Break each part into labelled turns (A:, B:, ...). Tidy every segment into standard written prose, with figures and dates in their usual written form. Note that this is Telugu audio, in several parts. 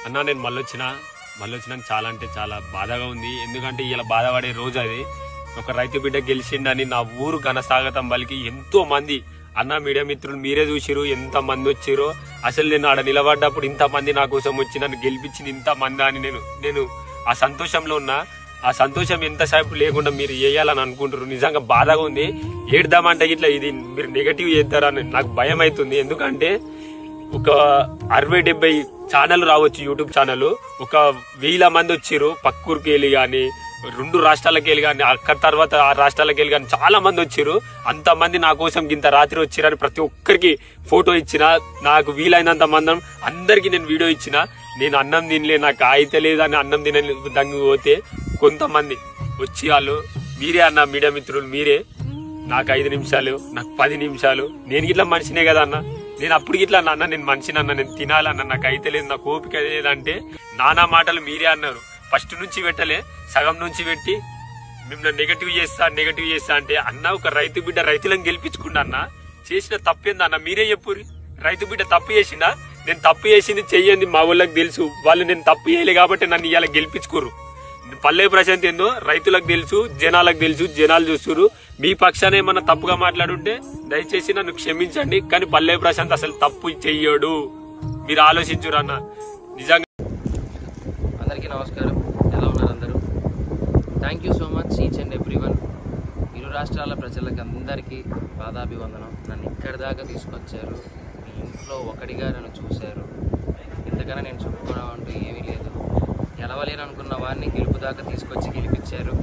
A: అన్న నేను మళ్ళొచ్చినాక చాలా అంటే చాలా బాధగా ఉంది. ఎందుకంటే ఇలా బాధపడే రోజు అది. ఒక రైతు బిడ్డ గెలిచిండని నా ఊరు ఘనస్వాగతం పలికి ఎంతో మంది అన్న మీడియా మిత్రులు మీరే చూసిరు ఎంత మంది వచ్చిరో. అసలు నేను ఆడ నిలబడ్డప్పుడు ఇంతమంది నా కోసం వచ్చి నన్ను గెలిపించింది ఇంతమంది అని నేను ఆ సంతోషంలో ఉన్నా. ఆ సంతోషం ఎంతసేపు లేకుండా మీరు వేయాలని అనుకుంటారు. నిజంగా బాధగా ఉంది. ఏడుదామంటే ఇట్లా ఇది మీరు నెగటివ్ చేస్తారని నాకు భయం అవుతుంది. ఎందుకంటే ఒక 60-70 ఛానల్ రావచ్చు, యూట్యూబ్ ఛానల్. ఒక 1000 మంది వచ్చిర్రు పక్కూరికి వెళ్ళి కానీ 2 రాష్ట్రాలకు వెళ్ళి కానీ అక్కడ తర్వాత ఆ రాష్ట్రాలకు వెళ్ళి కానీ చాలా మంది వచ్చిర్రు. అంతమంది నా కోసం ఇంత రాత్రి వచ్చిరని ప్రతి ఒక్కరికి ఫోటో ఇచ్చిన. నాకు వీలైనంత మంది అందరికి నేను వీడియో ఇచ్చిన. నేను అన్నం తినలే, నాకు అయితే లేదని అన్నం తినలే దంగి పోతే కొంతమంది వచ్చి వాళ్ళు మీరే అన్న మీడియా మిత్రులు మీరే నాకు 5 నిమిషాలు నాకు 10 నిమిషాలు నేను ఇట్లా మనిషినే కదా అన్న. నేను అప్పుడు ఇట్లా అన్న నేను మనిషినన్నా, నేను తినాలన్నా, నాకు అయితే లేదు, నాకు ఓపిక లేదంటే నానా మాటలు మీరే అన్నారు. ఫస్ట్ నుంచి పెట్టలే, సగం నుంచి పెట్టి మిమ్మల్ని నెగటివ్ చేస్తా అంటే అన్న ఒక రైతు బిడ్డ రైతులను గెలిపించుకుంటా అన్న. చేసిన తప్పేందన్న మీరే చెప్పుర్రి. రైతు బిడ్డ తప్పు చేసిందా? నేను తప్పు చేసింది చెయ్యండి మా వాళ్ళకి తెలుసు. వాళ్ళు నేను తప్పు చేయలే కాబట్టి నన్ను ఇవాళ గెలిపించుకోరు. పల్లె ప్రశాంత్ ఏందో రైతులకు తెలుసు, జనాలకు తెలుసు, జనాలు చూస్తున్నారు. మీ పక్షాన ఏమన్నా తప్పుగా మాట్లాడుంటే దయచేసి నన్ను క్షమించండి. కానీ పల్లె ప్రశాంత్ అసలు తప్పు చెయ్యడు. మీరు ఆలోచించురు అన్న. నిజంగా
B: అందరికీ నమస్కారం. ఎలా ఉన్నారు అందరూ? Thank you so much each and everyone. ఇరు రాష్ట్రాల ప్రజలకు అందరికీ పాదాభివందనం. నన్ను ఇక్కడి దాకా తీసుకొచ్చారు. మీ ఇంట్లో ఒకటిగా నన్ను చూశారు. ఇంతకన్నా నేను చెప్పుకోవడం అంటూ ఏమీ లేదు. గెలవలేను అనుకున్న వాడిని గెలుపు దాకా తీసుకొచ్చి గెలిపించారు.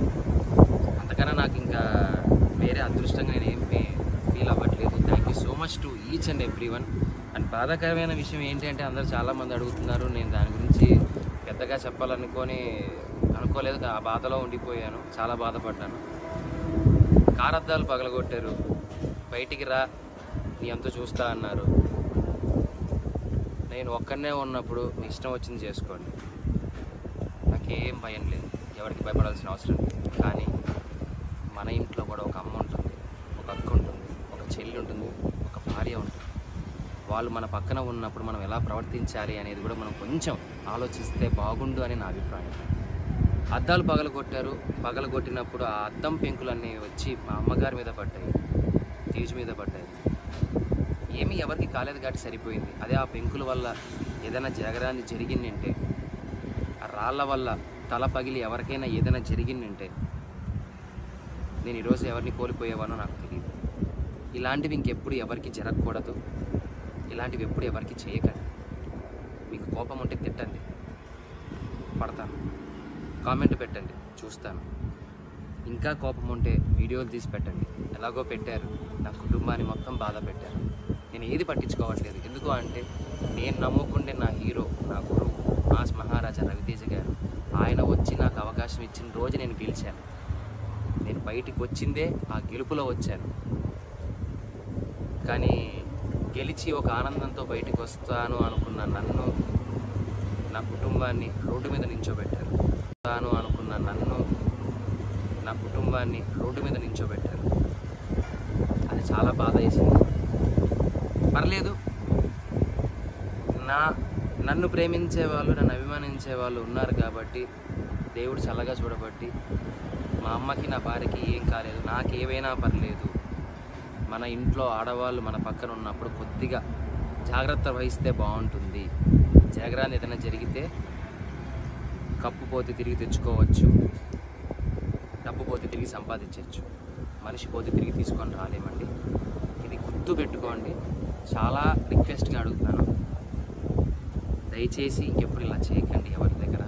B: అంతకన్నా నాకు ఇంకా వేరే అదృష్టంగా నేను ఏం ఫీల్ అవ్వట్లేదు. Thank you so much to each and everyone. And బాధాకరమైన విషయం ఏంటి అంటే అందరూ చాలామంది అడుగుతున్నారు. నేను దాని గురించి పెద్దగా అనుకోలేదు. ఆ బాధలో ఉండిపోయాను. చాలా బాధపడ్డాను. కారద్దాలు పగలగొట్టారు. బయటికి రా, నీ అంతా చూస్తా అన్నారు. నేను ఒక్కడనే ఉన్నప్పుడు మీ ఇష్టం వచ్చింది చేసుకోండి, నాకేం భయం లేదు, ఎవరికి భయపడాల్సిన అవసరం లేదు. కానీ మన ఇంట్లో కూడా ఒక అమ్మ ఉంటుంది, ఒక అక్క ఉంటుంది, ఒక చెల్లి ఉంటుంది, ఒక భార్య ఉంటుంది. వాళ్ళు మన పక్కన ఉన్నప్పుడు మనం ఎలా ప్రవర్తించాలి అనేది కూడా మనం కొంచెం ఆలోచిస్తే బాగుండు అని నా అభిప్రాయం. అద్దాలు పగలగొట్టినప్పుడు ఆ అద్దం పెంకులన్నీ వచ్చి మా అమ్మగారి మీద పడ్డాయి, తీజు మీద పడ్డాయి. ఏమీ ఎవరికి కాలేదు కాబట్టి సరిపోయింది. అదే ఆ పెంకుల వల్ల ఏదైనా జరగరాని జరిగిందంటే, ఆ రాళ్ళ వల్ల తల పగిలి ఎవరికైనా ఏదైనా జరిగిందంటే నేను ఈరోజు ఎవరిని కోల్పోయేవానో నాకు తెలియదు. ఇలాంటివి ఇంకెప్పుడు ఎవరికి జరగకూడదు. ఇలాంటివి ఎప్పుడు ఎవరికి చేయకండి. మీకు కోపం ఉంటే తిట్టండి, పడతాను. కామెంట్ పెట్టండి, చూస్తాను. ఇంకా కోపం ఉంటే వీడియోలు తీసి పెట్టండి. ఎలాగో పెట్టారు, నా కుటుంబాన్ని మొత్తం బాధ పెట్టారు. నేను ఏది పట్టించుకోవట్లేదు. ఎందుకు అంటే నేను నమ్ముకుంటే నా హీరో, నా గురువు మాస్ మహారాజా రవితేజ గారు, ఆయన వచ్చి నాకు అవకాశం ఇచ్చిన రోజు నేను గెలిచాను. నేను బయటికి వచ్చిందే ఆ గెలుపులో వచ్చాను. కానీ గెలిచి ఒక ఆనందంతో బయటికి వస్తాను అనుకున్న నన్ను, నా కుటుంబాన్ని రోడ్డు మీద నించోబెట్టారు. అది చాలా బాధ వేసింది. పర్లేదు, నన్ను ప్రేమించే వాళ్ళు, నన్ను అభిమానించే వాళ్ళు ఉన్నారు కాబట్టి దేవుడు చల్లగా చూడబట్టి మా అమ్మకి నా భార్యకి ఏం కాలేదు. నాకేమైనా పర్లేదు. మన ఇంట్లో ఆడవాళ్ళు మన పక్కన ఉన్నప్పుడు కొద్దిగా జాగ్రత్త వహిస్తే బాగుంటుంది. జాగ్రత్త ఏదైనా జరిగితే కప్పు పోతే తిరిగి తెచ్చుకోవచ్చు, డబ్బు పోతే తిరిగి సంపాదించవచ్చు, మనిషి పోతే తిరిగి తీసుకొని రాలేమండి. ఇది గుర్తు పెట్టుకోండి. చాలా రిక్వెస్ట్గా అడుగుతున్నాను, దయచేసి ఇంకెప్పుడు ఇలా చేయకండి ఎవరి దగ్గర.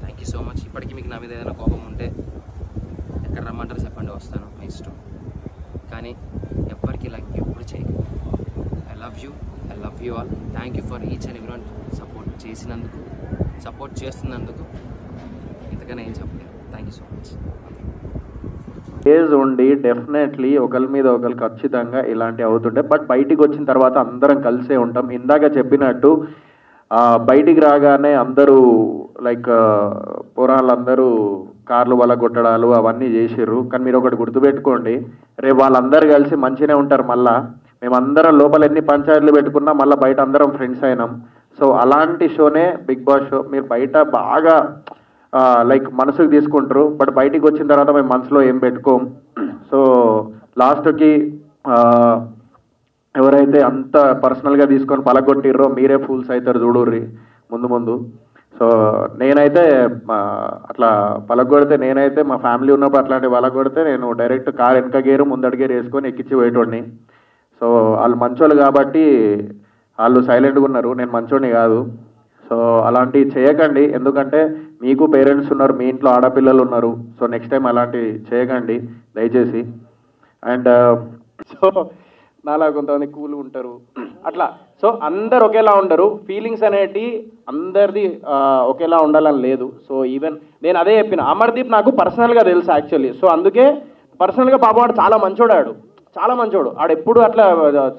B: Thank you so much. ఇప్పటికీ మీకు నా మీద ఏదైనా కోపం ఉంటే ఎక్కడ రమ్మంటారు చెప్పండి, వస్తాను, మీ ఇష్టం. కానీ ఎవ్వరికి ఇలా ఇంకెప్పుడు చేయకండి. I love you all. Thank you for each and everyone support చేస్తున్నందుకు. ఇంతకన్నా ఏం చెప్పలేదు. Thank you so much.
C: Age ఉండి డెఫినెట్లీ ఒకరి మీద ఒకరు ఖచ్చితంగా ఇలాంటి అవుతుంటాయి. బట్ బయటికి వచ్చిన తర్వాత అందరం కలిసే ఉంటాం. ఇందాక చెప్పినట్టు బయటికి రాగానే అందరూ లైక్ పురాణాలందరూ కార్లు వల్ల కొట్టడాలు అవన్నీ చేసిర్రు. కానీ మీరు ఒకటి గుర్తుపెట్టుకోండి, రేపు వాళ్ళందరూ కలిసి మంచిగానే ఉంటారు. మళ్ళీ మేమందరం లోపల ఎన్ని పంచాయతీలు పెట్టుకున్నా మళ్ళీ బయట అందరం ఫ్రెండ్స్ అయినాం. సో అలాంటి షోనే బిగ్ బాస్ షో. మీరు బయట బాగా లైక్ మనసుకు తీసుకుంటారు, బట్ బయటికి వచ్చిన తర్వాత మేము మనసులో ఏం పెట్టుకోం. సో లాస్ట్కి ఎవరైతే అంత పర్సనల్గా తీసుకొని పలగొట్టిర్రో మీరే ఫూల్స్ అవుతారు చూడుర్రి ముందు ముందు. సో నేనైతే అట్లా పలగొడితే, నేనైతే మా ఫ్యామిలీ ఉన్నప్పుడు అట్లాంటి పలగొడితే నేను డైరెక్ట్ కార్ వెనక గేరు ముందడి గేరు వేసుకొని ఎక్కించి పోయేటోడిని. సో వాళ్ళు మంచోళ్ళు కాబట్టి వాళ్ళు సైలెంట్గా ఉన్నారు, నేను మంచోడిని కాదు. సో అలాంటివి చేయకండి, ఎందుకంటే మీకు పేరెంట్స్ ఉన్నారు, మీ ఇంట్లో ఆడపిల్లలు ఉన్నారు. సో నెక్స్ట్ టైం అలాంటివి చేయకండి దయచేసి. అండ్ సో నాలా కొంతమంది కూల్ ఉంటారు అట్లా. సో అందరు ఒకేలా ఉండరు, ఫీలింగ్స్ అనేటి అందరిది ఒకేలా ఉండాలని లేదు. సో ఈవెన్ నేను అదే చెప్పిన, అమర్దీప్ నాకు పర్సనల్గా తెలుసు యాక్చువల్లీ. సో అందుకే పర్సనల్గా పాపవాడు చాలా మంచోడాడు, చాలా మంచోడు. ఆడు ఎప్పుడు అట్లా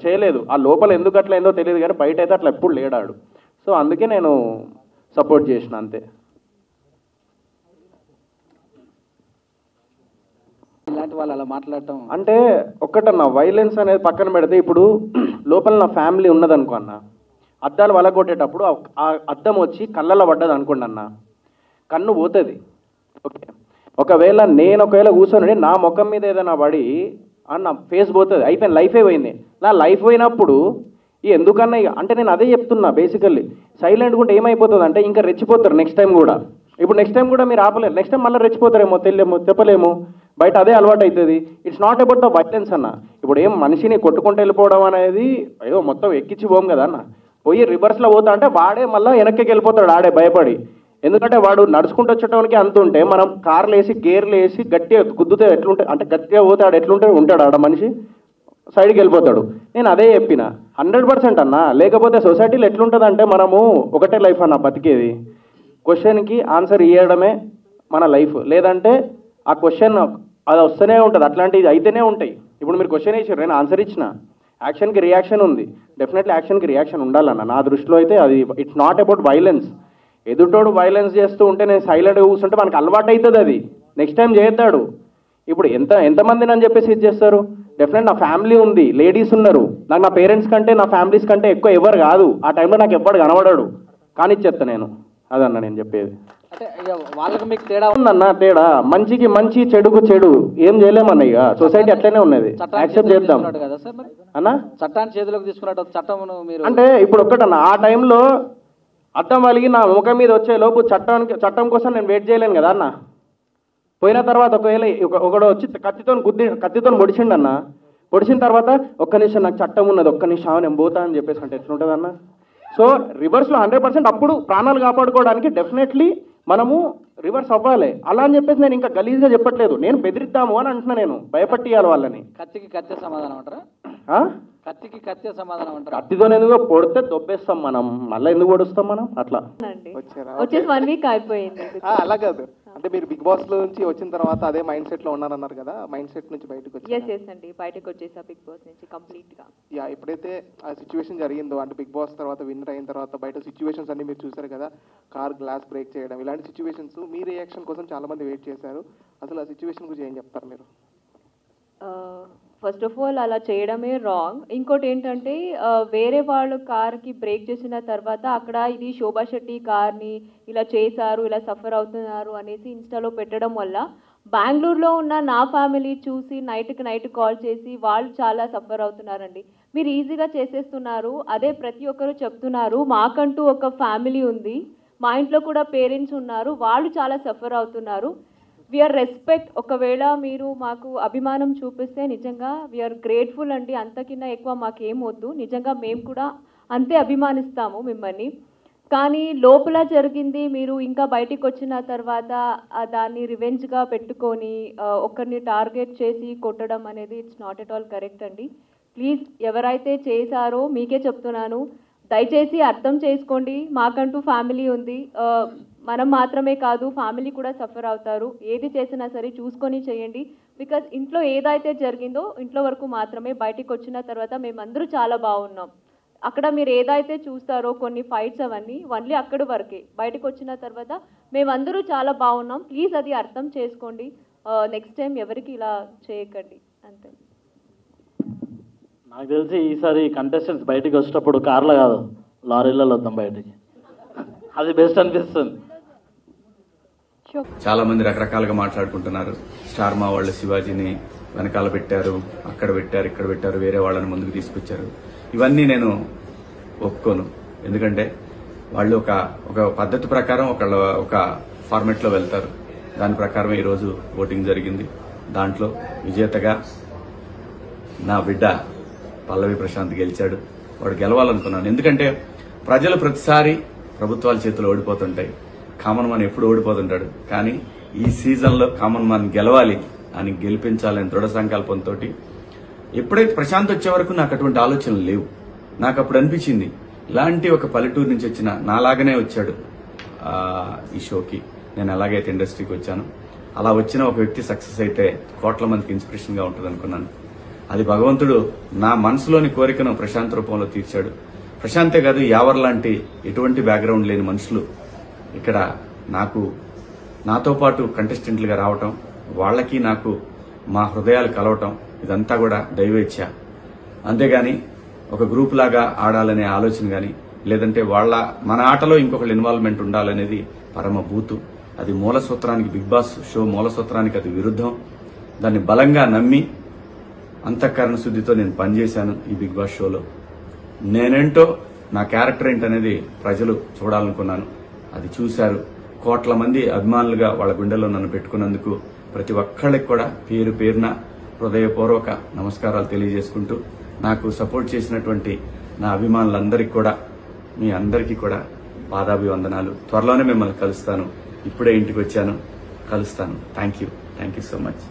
C: చేయలేదు, ఆ లోపల ఎందుకు అట్లా ఏందో తెలియదు కానీ బయట అయితే అట్లా ఎప్పుడు లేడాడు. సో అందుకే నేను సపోర్ట్ చేసిన అంతే.
D: ఇలాంటి వాళ్ళు అలా మాట్లాడటం
C: అంటే ఒక్కటన్నా, వైలెన్స్ అనేది పక్కన పెడితే ఇప్పుడు లోపల నా ఫ్యామిలీ ఉన్నదనుకో అన్న, అద్దాలు వలగొట్టేటప్పుడు ఆ అద్దం వచ్చి కళ్ళల్లో పడ్డది అనుకోండి అన్న, కన్ను పోతుంది. ఓకే, ఒకవేళ నేను కూర్చొని నా ముఖం మీద ఏదైనా పడి నా ఫేస్ పోతుంది, అయిపోయింది, లైఫే పోయింది. నా లైఫ్ పోయినప్పుడు ఎందుకన్నా అంటే నేను అదే చెప్తున్నా బేసికల్లీ. సైలెంట్గా ఉంటే ఏమైపోతుంది అంటే ఇంకా రెచ్చిపోతారు నెక్స్ట్ టైం కూడా. ఇప్పుడు నెక్స్ట్ టైం కూడా మీరు ఆపలేరు, నెక్స్ట్ టైం మళ్ళీ రెచ్చిపోతారేమో, చెప్పలేము, బయట అదే అలవాటు అవుతుంది. It's not about the violence అన్న. ఇప్పుడు ఏం మనిషిని కొట్టుకుంటూ వెళ్ళిపోవడం అనేది అయ్యో మొత్తం ఎక్కించి పోం కదా అన్న. పోయి రివర్స్లో పోతా అంటే వాడే మళ్ళీ వెనక్కి వెళ్ళిపోతాడు ఆడే భయపడి. ఎందుకంటే వాడు నడుచుకుంటూ వచ్చేటోనికి అంత ఉంటే మనం కార్లు వేసి గేర్లు వేసి గట్టిగా గుద్దుతే ఎట్లుంటాయి అంటే గట్టిగా పోతాడు, ఎట్లుంటే ఉంటాడు ఆడ మనిషి, సైడ్కి వెళ్ళిపోతాడు. నేను అదే చెప్పిన 100% అన్న. లేకపోతే సొసైటీలో ఎట్లుంటుంది అంటే మనము ఒకటే లైఫ్ అన్న బతికేది, క్వశ్చన్కి ఆన్సర్ ఇవ్వడమే మన లైఫ్. లేదంటే ఆ క్వశ్చన్ అది వస్తూనే ఉంటుంది, అట్లాంటివి అయితేనే ఉంటాయి. ఇప్పుడు మీరు క్వశ్చన్ వేసారు, నేను ఆన్సర్ ఇచ్చిన, యాక్షన్కి రియాక్షన్ ఉంది, డెఫినెట్లీ యాక్షన్కి రియాక్షన్ ఉండాలన్న. నా దృష్టిలో అయితే అది ఇట్స్ నాట్ అబౌట్ వైలెన్స్. ఎదుటోడు వైలెన్స్ చేస్తూ ఉంటే నేను సైలెంట్గా కూర్చుంటే మనకు అలవాటు అవుతుంది, అది నెక్స్ట్ టైం చేస్తాడు. ఇప్పుడు ఎంతమందిని అని చెప్పేసి ఇది చేస్తారు. డెఫినెట్ నా ఫ్యామిలీ ఉంది, లేడీస్ ఉన్నారు, నాకు నా పేరెంట్స్ కంటే నా ఫ్యామిలీస్ కంటే ఎక్కువ ఎవరు కాదు. ఆ టైంలో నాకు ఎవ్వడు కనబడాడు, కానీ చెప్తా నేను. అదన్న నేను చెప్పేది.
D: అంటే ఇక వాళ్ళకి మీకు తేడా
C: ఉందన్న, తేడా మంచికి మంచి, చెడుకు చెడు, ఏం చేయలేమన్న. ఇక సొసైటీ అట్లనే ఉన్నది, యాక్సెప్ట్ చేద్దాం
D: కదా సార్. మరి
C: అన్న
D: చట్టాన్ని చేతిలోకి తీసుకున్నట్టు చట్టం మీరు
C: అంటే ఇప్పుడు ఒక్కటన్న, ఆ టైంలో అద్దం వలిగి నా ముఖం మీద వచ్చే లోపు చట్టం కోసం నేను వెయిట్ చేయలేను కదా అన్న. పోయిన తర్వాత ఒకవేళ ఒకడు వచ్చి కత్తితో పొడిచిండన్న, పొడిచిన తర్వాత ఒక్క నిమిషం నాకు చట్టం ఉన్నది, ఒక్క నిమిషం నేను పోతా అని చెప్పేసి అంటే ఎట్లుంటుంది అన్న. సో రివర్స్లో 100% అప్పుడు ప్రాణాలు కాపాడుకోవడానికి డెఫినెట్లీ మనము రివర్స్ అవ్వాలి. అలా అని చెప్పేసి నేను ఇంకా గలీజ్గా చెప్పట్లేదు, నేను బెదిరిద్దాము అని అంటున్నా, నేను భయపట్టియాలి వాళ్ళని.
D: కత్తికి కత్తి సమాధానం అంటారా? కత్తికి కత్తి సమాధానం అంటారు.
C: కత్తితో ఎందుకు పొడితే దొబ్బేస్తాం మనం, మళ్ళీ ఎందుకు పొడుస్తాం మనం అట్లా.
E: వచ్చేసి 1 వీక్ అయిపోయింది.
F: అలా కాదు అంటే మీరు బిగ్ బాస్ లో నుంచి వచ్చిన తర్వాత అదే మైండ్ సెట్ లో ఉన్నారన్నారు కదా, మైండ్ సెట్ నుంచి బయటకు
E: వచ్చి అండి బయటకు వచ్చేసా బిగ్ బాస్ నుంచి కంప్లీట్ గా.
F: ఎప్పుడైతే ఆ సిచ్యువేషన్ జరిగిందో అంటే బిగ్ బాస్ తర్వాత విన్నర్ అయిన తర్వాత బయట సిచ్యువేషన్స్ అన్ని మీరు చూసారు కదా, కార్ గ్లాస్ బ్రేక్ చేయడం, ఇలాంటి సిచ్యువేషన్స్ మీ రియాక్షన్ కోసం చాలా మంది వెయిట్ చేశారు. అసలు ఆ సిచ్యువేషన్ గురించి ఏం చెప్తారు మీరు?
E: ఫస్ట్ ఆఫ్ ఆల్ అలా చేయడమే రాంగ్. ఇంకోటి ఏంటంటే వేరే వాళ్ళు కార్కి బ్రేక్ చేసిన తర్వాత అక్కడ ఇది శోభా శెట్టి కార్ని ఇలా చేశారు, ఇలా సఫర్ అవుతున్నారు అనేసి ఇన్స్టాలో పెట్టడం వల్ల బెంగళూరులో ఉన్న నా ఫ్యామిలీ చూసి నైట్కి నైట్ కాల్ చేసి వాళ్ళు చాలా సఫర్ అవుతున్నారండి, మీరు ఈజీగా చేసేస్తున్నారు. అదే ప్రతి ఒక్కరు చెప్తున్నారు, మాకంటూ ఒక ఫ్యామిలీ ఉంది, మా ఇంట్లో కూడా పేరెంట్స్ ఉన్నారు, వాళ్ళు చాలా సఫర్ అవుతున్నారు. We are respect. ఒకవేళ మీరు మాకు అభిమానం చూపిస్తే నిజంగా వీఆర్ గ్రేట్ఫుల్ అండి, అంతకిన్నా ఎక్కువ మాకేం వద్దు, నిజంగా మేము కూడా అంతే అభిమానిస్తాము మిమ్మల్ని. కానీ లోపల జరిగింది మీరు ఇంకా బయటికి వచ్చిన తర్వాత దాన్ని రివెంజ్గా పెట్టుకొని ఒకరిని టార్గెట్ చేసి కొట్టడం అనేది it's not at all correct అండి. ప్లీజ్ ఎవరైతే చేశారో మీకే చెప్తున్నాను, దయచేసి అర్థం చేసుకోండి, మాకంటూ ఫ్యామిలీ ఉంది, మనం మాత్రమే కాదు ఫ్యామిలీ కూడా సఫర్ అవుతారు. ఏది చేసినా సరే చూసుకొని చేయండి. బికాజ్ ఇంట్లో ఏదైతే జరిగిందో ఇంట్లో వరకు మాత్రమే, బయటికి వచ్చిన తర్వాత మేమందరూ చాలా బాగున్నాం. అక్కడ మీరు ఏదైతే చూస్తారో కొన్ని ఫైట్స్ అవన్నీ ఓన్లీ అక్కడి వరకే, బయటకు వచ్చిన తర్వాత మేమందరూ చాలా బాగున్నాం. ప్లీజ్ అది అర్థం చేసుకోండి, నెక్స్ట్ టైం ఎవరికి ఇలా చేయకండి అంతే.
G: నాకు తెలిసి ఈసారి కంటెస్టెంట్స్ బయటికి వచ్చేటప్పుడు కార్లో కాదు లారీలలో వద్దాం బయటికి.
D: అది బెస్ట్ అనిపిస్తుంది.
G: చాలా మంది రకరకాలుగా మాట్లాడుకుంటున్నారు. స్టార్ మా వాళ్ళు శివాజీని వెనకాల పెట్టారు, అక్కడ పెట్టారు, ఇక్కడ పెట్టారు, వేరే వాళ్ళని ముందుకు తీసుకొచ్చారు. ఇవన్నీ నేను ఒప్పుకోను. ఎందుకంటే వాళ్ళు ఒక పద్ధతి ప్రకారం ఒక ఫార్మెట్ లో వెళ్తారు. దాని ప్రకారం ఈరోజు ఓటింగ్ జరిగింది. దాంట్లో విజేతగా నా బిడ్డ పల్లవి ప్రశాంత్ గెలిచాడు. వాడు గెలవాలనుకున్నాను. ఎందుకంటే ప్రజలు ప్రతిసారి ప్రభుత్వాల చేతులు ఓడిపోతుంటాయి. కామన్ మ్యాన్ ఎప్పుడు ఓడిపోతుంటాడు. కానీ ఈ సీజన్లో కామన్ మ్యాన్ గెలవాలి అని గెలిపించాలని దృఢ సంకల్పంతో ఎప్పుడైతే ప్రశాంత్ వచ్చే వరకు నాకు అటువంటి ఆలోచనలు లేవు. నాకు అప్పుడు అనిపించింది ఇలాంటి ఒక పల్లెటూరు నుంచి వచ్చిన నాలాగనే వచ్చాడు ఈ షోకి. నేను ఎలాగైతే ఇండస్ట్రీకి వచ్చాను అలా వచ్చిన ఒక వ్యక్తి సక్సెస్ అయితే కోట్ల మందికి ఇన్స్పిరేషన్ గా ఉంటుంది అనుకున్నాను. అది భగవంతుడు నా మనసులోని కోరికను ప్రశాంత్ రూపంలో తీర్చాడు. ప్రశాంతే కాదు, యావర్ లాంటి ఎటువంటి బ్యాక్గ్రౌండ్ లేని మనుషులు ఇక్కడ నాతో పాటు కంటెస్టెంట్లుగా రావటం, వాళ్ళకి నాకు మా హృదయాలు కలవటం, ఇదంతా కూడా దైవేచ్ఛ. అంతేగాని ఒక గ్రూప్ లాగా ఆడాలనే ఆలోచన గాని, లేదంటే మన ఆటలో ఇంకొకళ్ళ ఇన్వాల్వ్మెంట్ ఉండాలనేది పరమ బూతు. అది మూల సూత్రానికి, బిగ్ బాస్ షో మూల సూత్రానికి అది విరుద్ధం. దాన్ని బలంగా నమ్మి అంతఃకరణ శుద్ధితో నేను పనిచేశాను ఈ బిగ్ బాస్ షోలో. నేనేంటో, నా క్యారెక్టర్ ఏంటనేది ప్రజలు చూడాలనుకున్నాను. అది చూశారు. కోట్ల మంది అభిమానులుగా వాళ్ళ గుండెల్లో నన్ను పెట్టుకున్నందుకు ప్రతి ఒక్కళ్ళకి కూడా పేరు పేరున హృదయపూర్వక నమస్కారాలు తెలియజేసుకుంటూ, నాకు సపోర్ట్ చేసినటువంటి నా అభిమానులందరికీ కూడా, మీ అందరికీ కూడా పాదాభివందనాలు. త్వరలోనే మిమ్మల్ని కలుస్తాను. ఇప్పుడే ఇంటికి వచ్చాను, కలుస్తాను. Thank you so much.